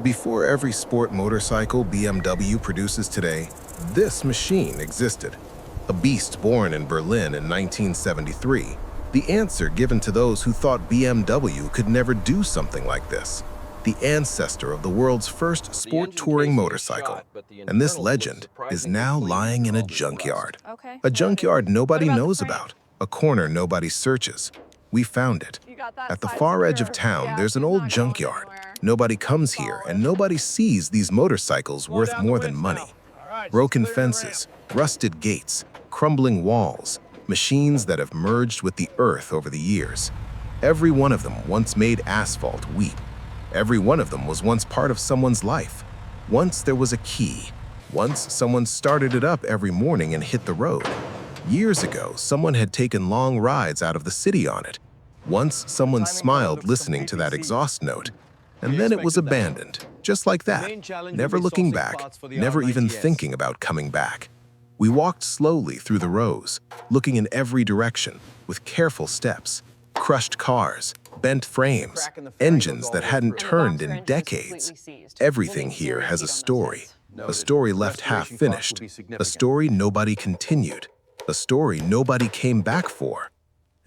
Before every sport motorcycle BMW produces today, this machine existed. A beast born in Berlin in 1973, the answer given to those who thought BMW could never do something like this. The ancestor of the world's first sport touring motorcycle. And this legend is now lying in a junkyard. A junkyard nobody knows about, a corner nobody searches. We found it. At the far edge of town, there's an old junkyard. Nobody comes here, and nobody sees these motorcycles worth more than money. Broken fences, rusted gates, crumbling walls, machines that have merged with the earth over the years. Every one of them once made asphalt weep. Every one of them was once part of someone's life. Once there was a key. Once someone started it up every morning and hit the road. Years ago, someone had taken long rides out of the city on it. Once someone smiled listening to that exhaust note. And then it was abandoned, just like that, never looking back, never even thinking about coming back. We walked slowly through the rows, looking in every direction, with careful steps. Crushed cars, bent frames, engines that hadn't turned in decades. Everything here has a story left half-finished, a story nobody continued, a story nobody came back for.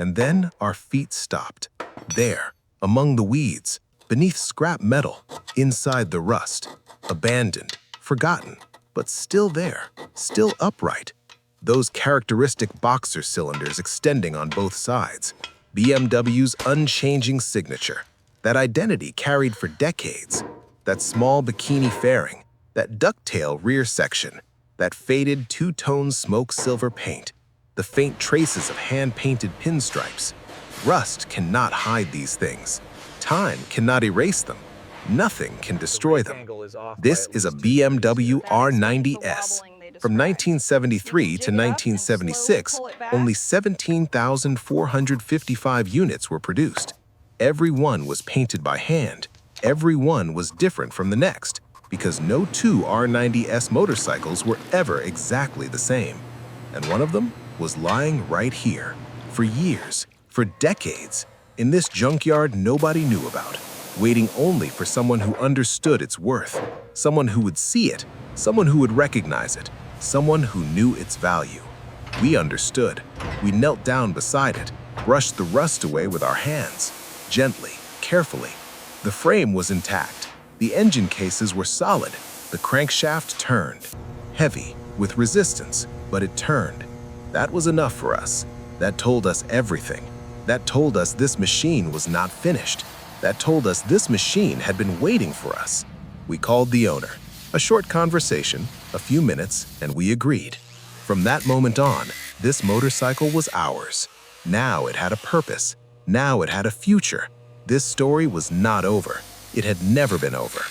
And then our feet stopped, there, among the weeds, beneath scrap metal, inside the rust, abandoned, forgotten, but still there, still upright. Those characteristic boxer cylinders extending on both sides, BMW's unchanging signature, that identity carried for decades, that small bikini fairing, that ducktail rear section, that faded two-tone smoke silver paint, the faint traces of hand-painted pinstripes. Rust cannot hide these things. Time cannot erase them. Nothing can destroy them. This is a BMW R90S. From 1973 to 1976, only 17,455 units were produced. Every one was painted by hand. Every one was different from the next, because no two R90S motorcycles were ever exactly the same. And one of them was lying right here, for years, for decades, in this junkyard nobody knew about, waiting only for someone who understood its worth, someone who would see it, someone who would recognize it, someone who knew its value. We understood. We knelt down beside it, brushed the rust away with our hands, gently, carefully. The frame was intact. The engine cases were solid. The crankshaft turned. Heavy, with resistance, but it turned. That was enough for us. That told us everything. That told us this machine was not finished. That told us this machine had been waiting for us. We called the owner. A short conversation, a few minutes, and we agreed. From that moment on, this motorcycle was ours. Now it had a purpose. Now it had a future. This story was not over. It had never been over.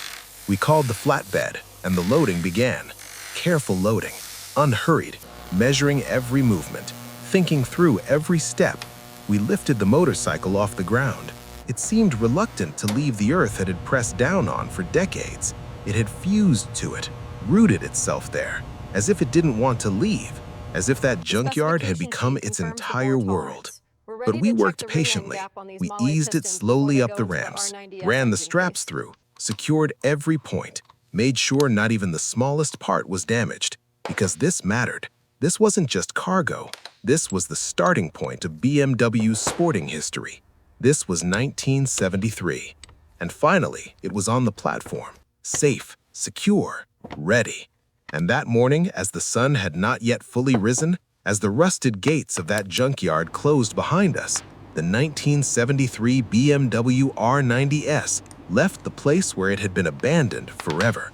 We called the flatbed, and the loading began. Careful loading, unhurried, measuring every movement, thinking through every step. We lifted the motorcycle off the ground. It seemed reluctant to leave the earth it had pressed down on for decades. It had fused to it, rooted itself there, as if it didn't want to leave, as if that junkyard had become its entire world. But we worked patiently. We eased it slowly up the ramps, ran the straps through, secured every point, made sure not even the smallest part was damaged, because this mattered. This wasn't just cargo. This was the starting point of BMW's sporting history. This was 1973. And finally, it was on the platform, safe, secure, ready. And that morning, as the sun had not yet fully risen, as the rusted gates of that junkyard closed behind us, the 1973 BMW R90S left the place where it had been abandoned forever.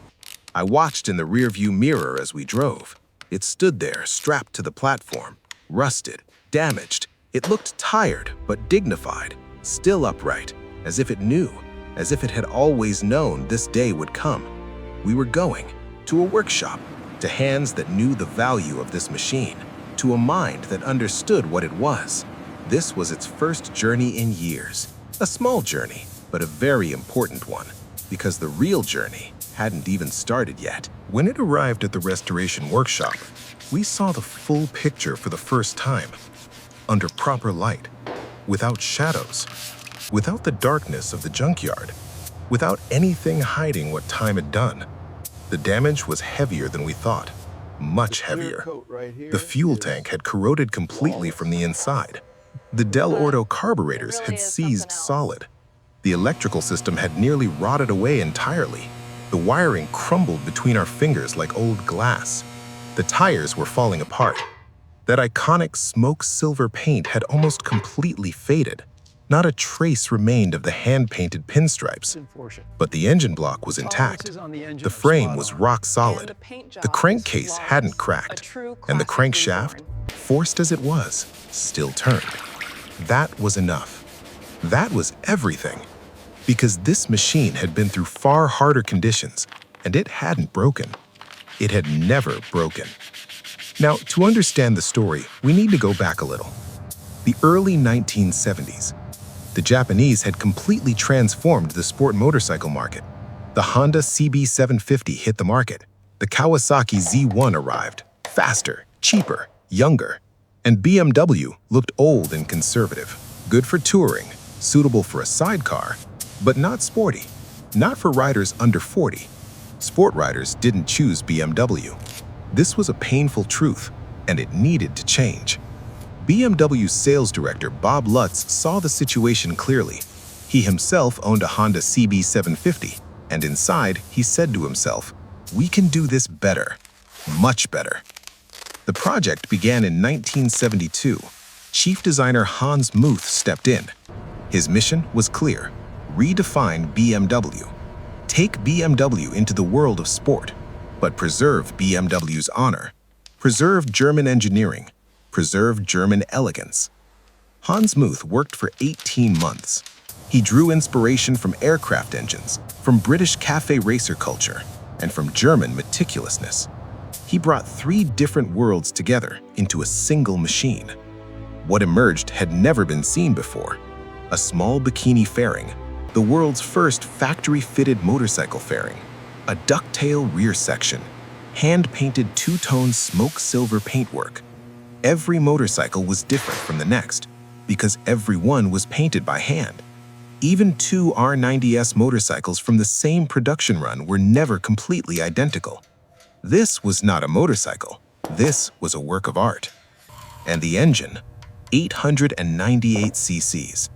I watched in the rearview mirror as we drove. It stood there, strapped to the platform, rusted, damaged. It looked tired but dignified, still upright, as if it knew, as if it had always known this day would come. We were going to a workshop, to hands that knew the value of this machine, to a mind that understood what it was. This was its first journey in years, a small journey, but a very important one, because the real journey hadn't even started yet. When it arrived at the restoration workshop, we saw the full picture for the first time, under proper light, without shadows, without the darkness of the junkyard. without anything hiding what time had done. The damage was heavier than we thought, much heavier. The fuel tank had corroded completely from the inside. The Del Orto carburetors had seized solid. The electrical system had nearly rotted away entirely. The wiring crumbled between our fingers like old glass. The tires were falling apart. That iconic smoke silver paint had almost completely faded. Not a trace remained of the hand-painted pinstripes. But the engine block was intact. The frame was rock solid. The crankcase hadn't cracked. And the crankshaft, forced as it was, still turned. That was enough. That was everything. Because this machine had been through far harder conditions, and it hadn't broken. It had never broken. Now, to understand the story, we need to go back a little. The early 1970s. The Japanese had completely transformed the sport motorcycle market. The Honda CB750 hit the market. The Kawasaki Z1 arrived, faster, cheaper, younger. And BMW looked old and conservative, good for touring, suitable for a sidecar, but not sporty, not for riders under 40. Sport riders didn't choose BMW. This was a painful truth, and it needed to change. BMW's sales director Bob Lutz saw the situation clearly. He himself owned a Honda CB750, and inside he said to himself, "We can do this better, much better." The project began in 1972. Chief designer Hans Muth stepped in. His mission was clear: redefine BMW. Take BMW into the world of sport, but preserve BMW's honor. Preserve German engineering. Preserve German elegance. Hans Muth worked for 18 months. He drew inspiration from aircraft engines, from British cafe racer culture, and from German meticulousness. He brought 3 different worlds together into a single machine. What emerged had never been seen before: a small bikini fairing, the world's first factory-fitted motorcycle fairing, a ducktail rear section, hand-painted two-tone smoke silver paintwork. Every motorcycle was different from the next, because every one was painted by hand. Even 2 R90S motorcycles from the same production run were never completely identical. This was not a motorcycle. This was a work of art. And the engine, 898 cc's.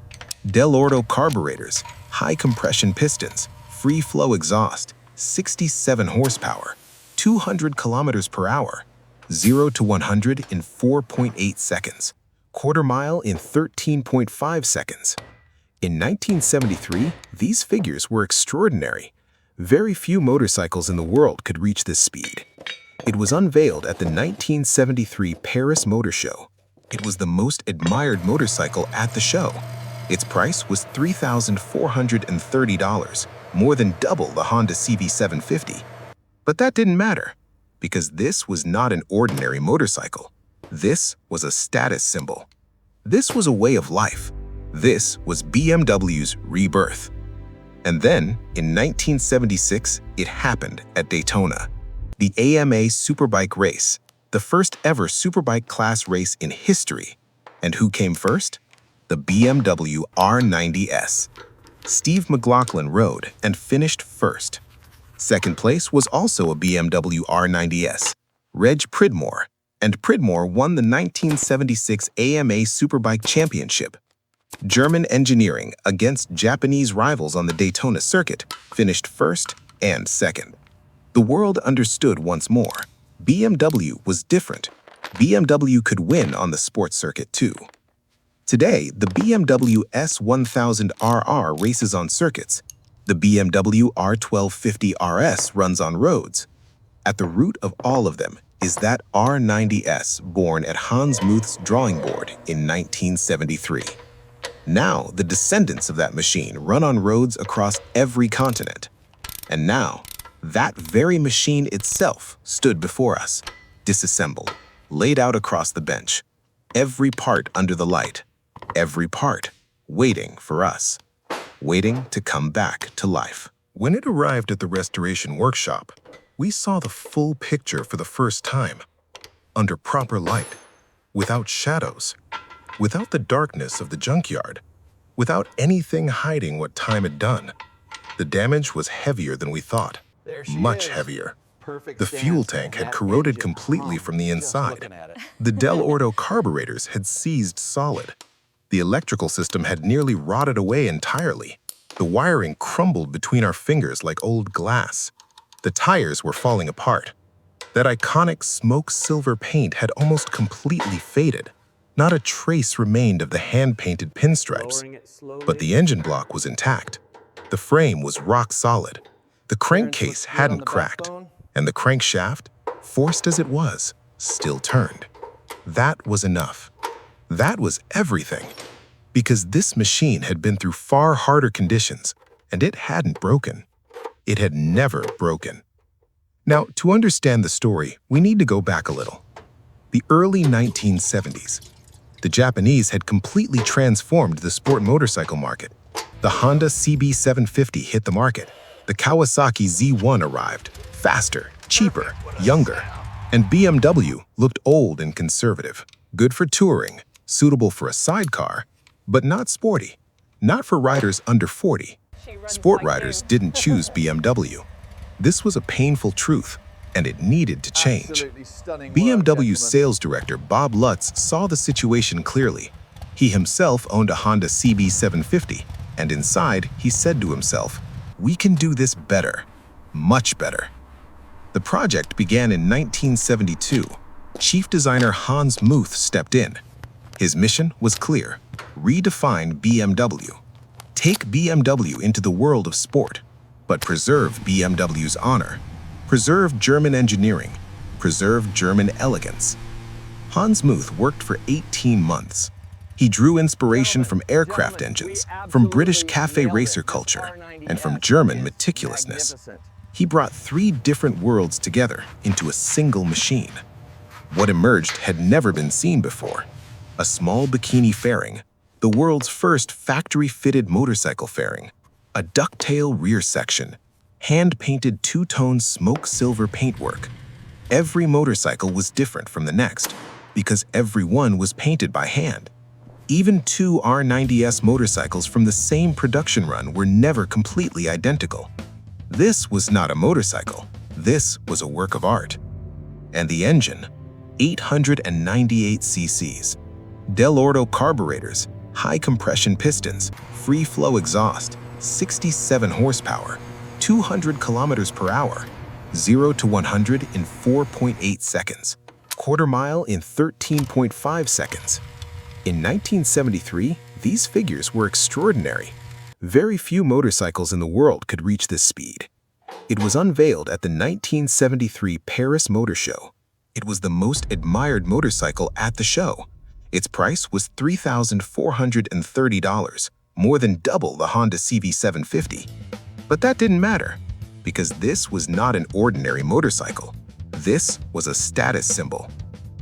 Del Orto carburetors, high compression pistons, free flow exhaust, 67 horsepower, 200 kilometers per hour, 0 to 100 in 4.8 seconds, quarter mile in 13.5 seconds. In 1973, these figures were extraordinary. Very few motorcycles in the world could reach this speed. It was unveiled at the 1973 Paris Motor Show. It was the most admired motorcycle at the show. Its price was $3,430, more than double the Honda CB750. But that didn't matter, because this was not an ordinary motorcycle. This was a status symbol. This was a way of life. This was BMW's rebirth. And then, in 1976, it happened at Daytona. The AMA Superbike race, the first ever superbike class race in history. And who came first? The BMW R90S. Steve McLaughlin rode and finished first. Second place was also a BMW R90S, Reg Pridmore, and Pridmore won the 1976 AMA Superbike Championship. German engineering against Japanese rivals on the Daytona circuit finished first and second. The world understood once more. BMW was different. BMW could win on the sports circuit too. Today, the BMW S1000RR races on circuits. The BMW R1250 RS runs on roads. At the root of all of them is that R90S born at Hans Muth's drawing board in 1973. Now, the descendants of that machine run on roads across every continent. And now, that very machine itself stood before us, disassembled, laid out across the bench, every part under the light, every part waiting for us, waiting to come back to life. When it arrived at the restoration workshop, we saw the full picture for the first time, under proper light, without shadows, without the darkness of the junkyard, without anything hiding what time had done. The damage was heavier than we thought, much heavier. The fuel tank had corroded completely from the inside. The Del Orto carburetors had seized solid. The electrical system had nearly rotted away entirely. The wiring crumbled between our fingers like old glass. The tires were falling apart. That iconic smoke silver paint had almost completely faded. Not a trace remained of the hand-painted pinstripes. But the engine block was intact. The frame was rock solid. The crankcase hadn't cracked. And the crankshaft, forced as it was, still turned. That was enough. That was everything. Because this machine had been through far harder conditions, and it hadn't broken. It had never broken. Now, to understand the story, we need to go back a little. The early 1970s. The Japanese had completely transformed the sport motorcycle market. The Honda CB750 hit the market. The Kawasaki Z1 arrived, faster, cheaper, younger. And BMW looked old and conservative, good for touring, suitable for a sidecar, but not sporty, not for riders under 40. Sport riders didn't choose BMW. This was a painful truth, and it needed to change. BMW's sales director Bob Lutz saw the situation clearly. He himself owned a Honda CB750, and inside he said to himself, "We can do this better, much better." The project began in 1972. Chief designer Hans Muth stepped in. His mission was clear: redefine BMW. Take BMW into the world of sport, but preserve BMW's honor. Preserve German engineering. Preserve German elegance. Hans Muth worked for 18 months. He drew inspiration from aircraft engines, from British cafe racer culture, and from German meticulousness. He brought 3 different worlds together into a single machine. What emerged had never been seen before. A small bikini fairing, the world's first factory-fitted motorcycle fairing, a ducktail rear section, hand-painted 2-tone smoke silver paintwork. Every motorcycle was different from the next, because every one was painted by hand. Even 2 R90S motorcycles from the same production run were never completely identical. This was not a motorcycle. This was a work of art. And the engine, 898 cc's. Del Orto carburetors, high-compression pistons, free-flow exhaust, 67 horsepower, 200 kilometers per hour, 0 to 100 in 4.8 seconds, quarter mile in 13.5 seconds. In 1973, these figures were extraordinary. Very few motorcycles in the world could reach this speed. It was unveiled at the 1973 Paris Motor Show. It was the most admired motorcycle at the show. Its price was $3,430, more than double the Honda CB750. But that didn't matter, because this was not an ordinary motorcycle. This was a status symbol.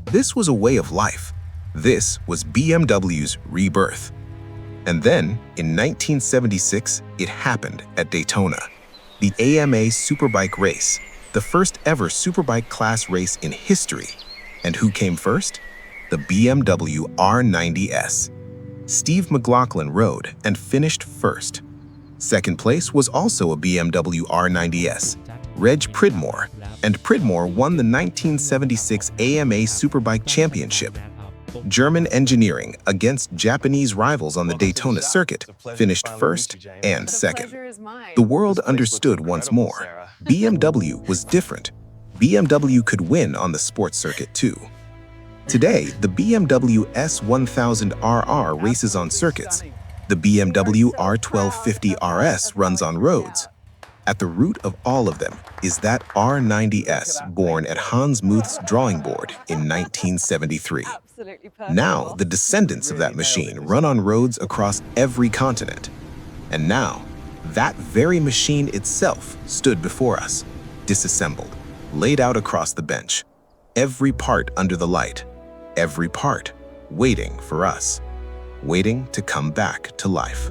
This was a way of life. This was BMW's rebirth. And then, in 1976, it happened at Daytona. The AMA Superbike race, the first ever Superbike class race in history. And who came first? The BMW R90S. Steve McLaughlin rode and finished first. Second place was also a BMW R90S, Reg Pridmore, and Pridmore won the 1976 AMA Superbike Championship. German engineering against Japanese rivals on the Daytona circuit finished first and second. The world understood once more. BMW was different. BMW could win on the sports circuit too. Today, the BMW S1000RR races on circuits. The BMW R1250 RS runs on roads. At the root of all of them is that R90S born at Hans Muth's drawing board in 1973. Now, the descendants of that machine run on roads across every continent. And now, that very machine itself stood before us, disassembled, laid out across the bench. Every part under the light, every part waiting for us, waiting to come back to life.